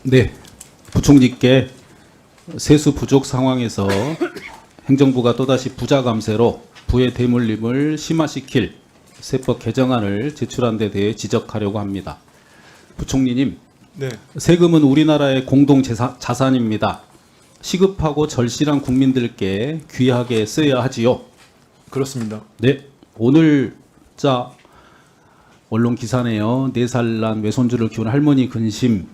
네, 부총리께 세수 부족 상황에서 행정부가 또다시 부자 감세로 부의 대물림을 심화시킬 세법 개정안을 제출한 데 대해 지적하려고 합니다. 부총리님, 네, 세금은 우리나라의 공동 자산입니다. 시급하고 절실한 국민들께 귀하게 써야 하지요. 그렇습니다. 네, 오늘 언론 기사네요. 4살 난 외손주를 키우는 할머니 근심,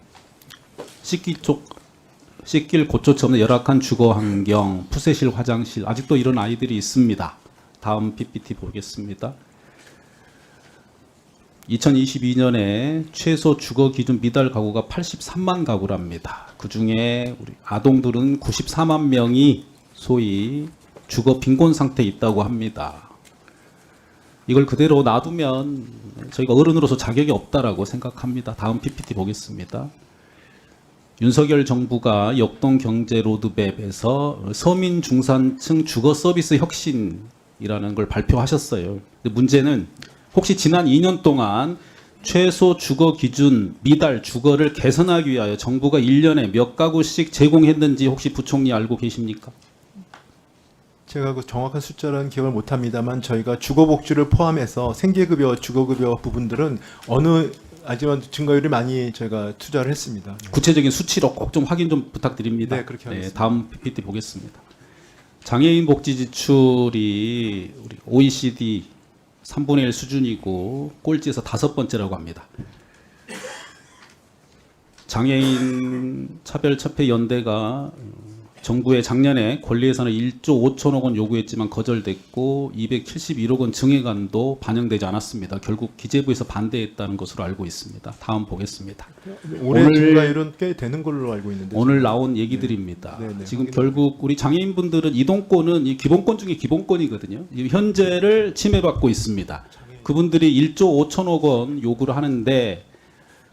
씻길 곳조차 없는 열악한 주거 환경, 푸세실 화장실, 아직도 이런 아이들이 있습니다. 다음 PPT 보겠습니다. 2022년에 최소 주거 기준 미달 가구가 83만 가구랍니다. 그 중에 우리 아동들은 94만 명이 소위 주거 빈곤 상태에 있다고 합니다. 이걸 그대로 놔두면 저희가 어른으로서 자격이 없다라고 생각합니다. 다음 PPT 보겠습니다. 윤석열 정부가 역동 경제 로드맵에서 서민 중산층 주거 서비스 혁신이라는 걸 발표하셨어요. 근데 문제는 혹시 지난 2년 동안 최소 주거 기준 미달 주거를 개선하기 위하여 정부가 1년에 몇 가구씩 제공했는지 혹시 부총리 알고 계십니까? 제가 그 정확한 숫자는 기억을 못합니다만 저희가 주거복지를 포함해서 생계급여, 주거급여 부분들은 하지만 증가율이 많이 저희가 투자를 했습니다. 구체적인 수치로 꼭 좀 확인 좀 부탁드립니다. 네, 그렇게 하겠습니다. 다음 PPT 보겠습니다. 장애인 복지 지출이 우리 OECD 3분의 1 수준이고 꼴찌에서 5번째라고 합니다. 장애인 차별협회연대가 정부에 작년에 권리 예산을 1조 5천억 원 요구했지만 거절됐고 271억 원 증액안도 반영되지 않았습니다. 결국 기재부에서 반대했다는 것으로 알고 있습니다. 다음 보겠습니다. 올해 오늘 증가율은 꽤 되는 걸로 알고 있는데 오늘 나온 얘기들입니다. 네, 네, 지금 확인해 결국 우리 장애인분들은 이동권은 이 기본권 중에 기본권이거든요. 이 현재를 침해받고 있습니다. 그분들이 1조 5천억 원 요구를 하는데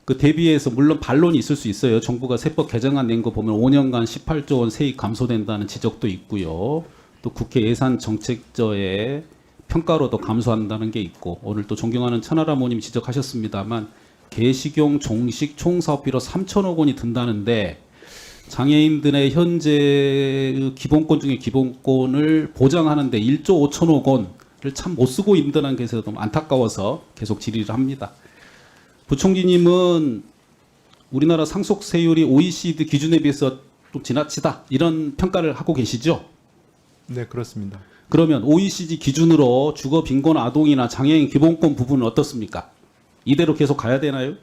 그 대비해서 물론 반론이 있을 수 있어요. 정부가 세법 개정안 낸 거 보면 5년간 18조 원 세입 감소된다는 지적도 있고요. 또 국회 예산정책처의 평가로도 감소한다는 게 있고 오늘 또 존경하는 천하라모님 지적하셨습니다만 개식용 종식 총사업비로 3천억 원이 든다는데 장애인들의 현재 기본권 중에 기본권을 보장하는데 1조 5천억 원을 참 못 쓰고 있다는 게 너무 안타까워서 계속 질의를 합니다. 부총리님은 우리나라 상속세율이 OECD 기준에 비해서 좀 지나치다 이런 평가를 하고 계시죠? 네, 그렇습니다. 그러면 OECD 기준으로 주거 빈곤 아동이나 장애인 기본권 부분은 어떻습니까? 이대로 계속 가야 되나요?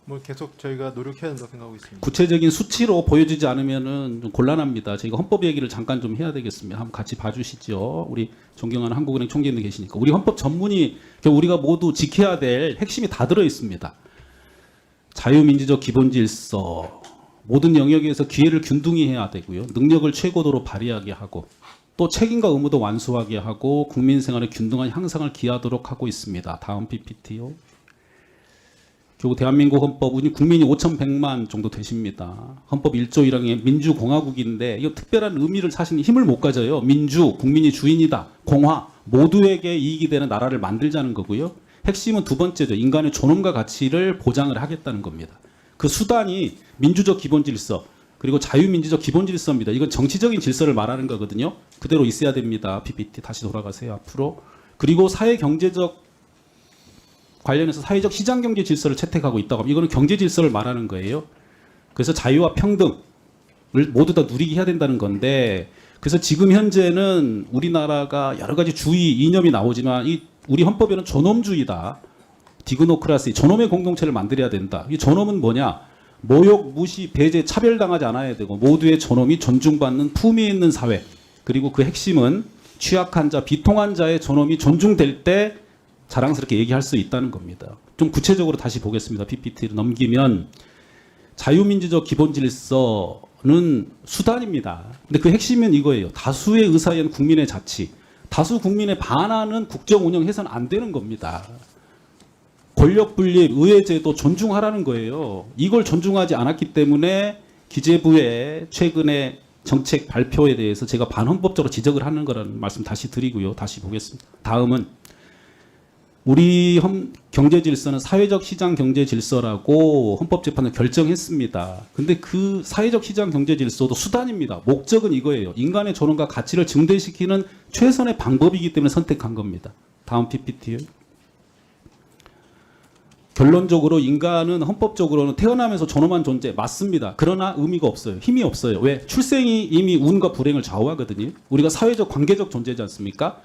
뭐 계속 저희가 노력해야 한다고 생각하고 있습니다. 구체적인 수치로 보여주지 않으면은 좀 곤란합니다. 저희가 헌법 얘기를 잠깐 좀 해야 되겠습니다. 한번 같이 봐주시죠. 우리 존경하는 한국은행 총재님도 계시니까. 우리 헌법 전문이 우리가 모두 지켜야 될 핵심이 다 들어 있습니다. 자유민주적 기본질서, 모든 영역에서 기회를 균등히 해야 되고요. 능력을 최고도로 발휘하게 하고 또 책임과 의무도 완수하게 하고 국민 생활의 균등한 향상을 기하도록 하고 있습니다. 다음 PPT요. 결국 대한민국 헌법은 국민이 5,100만 정도 되십니다. 헌법 1조 1항에 민주공화국인데 이거 특별한 의미를 사실 힘을 못 가져요. 민주, 국민이 주인이다. 공화, 모두에게 이익이 되는 나라를 만들자는 거고요. 핵심은 두 번째죠. 인간의 존엄과 가치를 보장을 하겠다는 겁니다. 그 수단이 민주적 기본질서 그리고 자유민주적 기본질서입니다. 이건 정치적인 질서를 말하는 거거든요. 그대로 있어야 됩니다. PPT 다시 돌아가세요. 앞으로. 그리고 사회경제적 관련해서 사회적 시장경제 질서를 채택하고 있다고 하면 이거는 경제 질서를 말하는 거예요. 그래서 자유와 평등을 모두 다 누리게 해야 된다는 건데 그래서 지금 현재는 우리나라가 여러 가지 주의 이념이 나오지만 우리 헌법에는 존엄주의다. 디그노크라시, 존엄의 공동체를 만들어야 된다. 이 존엄은 뭐냐? 모욕, 무시, 배제, 차별당하지 않아야 되고 모두의 존엄이 존중받는 품위 있는 사회. 그리고 그 핵심은 취약한 자, 비통한 자의 존엄이 존중될 때 자랑스럽게 얘기할 수 있다는 겁니다. 좀 구체적으로 다시 보겠습니다. PPT를 넘기면 자유민주적 기본질서는 수단입니다. 근데 그 핵심은 이거예요. 다수의 의사에 의한 국민의 자치. 다수 국민에 반하는 국정 운영해서는 안 되는 겁니다. 권력 분립, 의회제도 존중하라는 거예요. 이걸 존중하지 않았기 때문에 기재부의 최근에 정책 발표에 대해서 제가 반헌법적으로 지적을 하는 거라는 말씀 다시 드리고요. 다시 보겠습니다. 다음은 우리 경제 질서는 사회적 시장 경제 질서라고 헌법재판을 결정했습니다. 근데 그 사회적 시장 경제 질서도 수단입니다. 목적은 이거예요. 인간의 존엄과 가치를 증대시키는 최선의 방법이기 때문에 선택한 겁니다. 다음 PPT요. 결론적으로 인간은 헌법적으로는 태어나면서 존엄한 존재 맞습니다. 그러나 의미가 없어요. 힘이 없어요. 왜? 출생이 이미 운과 불행을 좌우하거든요. 우리가 사회적 관계적 존재지 않습니까?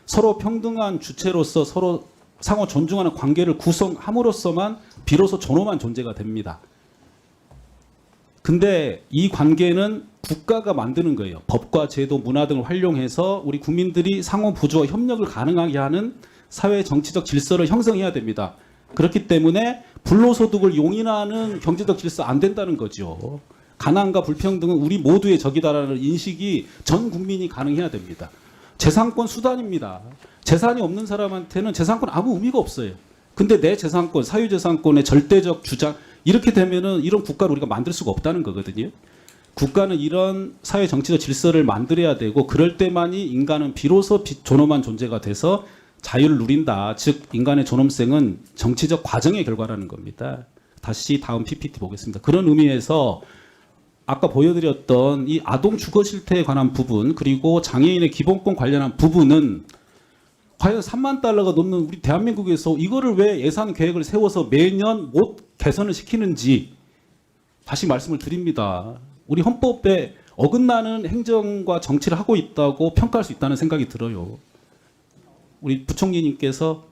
서로 평등한 주체로서 서로 상호 존중하는 관계를 구성함으로써만 비로소 존엄한 존재가 됩니다. 근데 이 관계는 국가가 만드는 거예요. 법과 제도, 문화 등을 활용해서 우리 국민들이 상호 부조와 협력을 가능하게 하는 사회 정치적 질서를 형성해야 됩니다. 그렇기 때문에 불로소득을 용인하는 경제적 질서 안 된다는 거죠. 가난과 불평등은 우리 모두의 적이다라는 인식이 전 국민이 가능해야 됩니다. 재산권 수단입니다. 재산이 없는 사람한테는 재산권 아무 의미가 없어요. 근데 내 재산권, 사유재산권의 절대적 주장 이렇게 되면은 이런 국가를 우리가 만들 수가 없다는 거거든요. 국가는 이런 사회 정치적 질서를 만들어야 되고 그럴 때만이 인간은 비로소 존엄한 존재가 돼서 자유를 누린다. 즉 인간의 존엄성은 정치적 과정의 결과라는 겁니다. 다시 다음 PPT 보겠습니다. 그런 의미에서 아까 보여드렸던 이 아동 주거 실태에 관한 부분 그리고 장애인의 기본권 관련한 부분은 과연 3만 달러가 넘는 우리 대한민국에서 이거를 왜 예산 계획을 세워서 매년 못 개선을 시키는지 다시 말씀을 드립니다. 우리 헌법에 어긋나는 행정과 정치를 하고 있다고 평가할 수 있다는 생각이 들어요. 우리 부총리님께서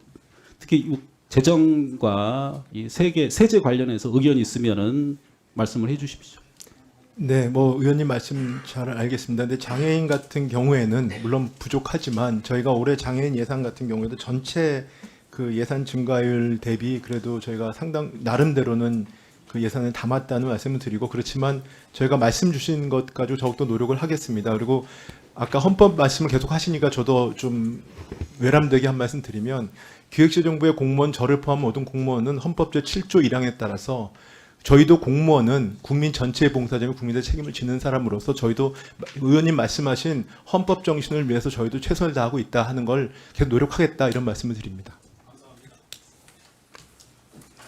특히 재정과 이 세제 관련해서 의견이 있으면은 말씀을 해주십시오. 네, 뭐 의원님 말씀 잘 알겠습니다. 근데 장애인 같은 경우에는 물론 부족하지만 저희가 올해 장애인 예산 같은 경우에도 전체 그 예산 증가율 대비 그래도 저희가 상당 나름대로는 그 예산을 담았다는 말씀을 드리고 그렇지만 저희가 말씀 주신 것 가지고 더욱더 노력을 하겠습니다. 그리고 아까 헌법 말씀을 계속 하시니까 저도 좀 외람되게 한 말씀 드리면 기획재정부의 공무원 저를 포함한 모든 공무원은 헌법 제7조 1항에 따라서 저희도 공무원은 국민 전체의 봉사자며 국민의 책임을 지는 사람으로서 저희도 의원님 말씀하신 헌법 정신을 위해서 저희도 최선을 다하고 있다 하는 걸 계속 노력하겠다 이런 말씀을 드립니다.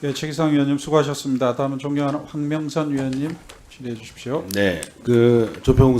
네, 최기상 의원님 수고하셨습니다. 다음은 존경하는 황명산 의원님 질의해 주십시오. 네, 그 조평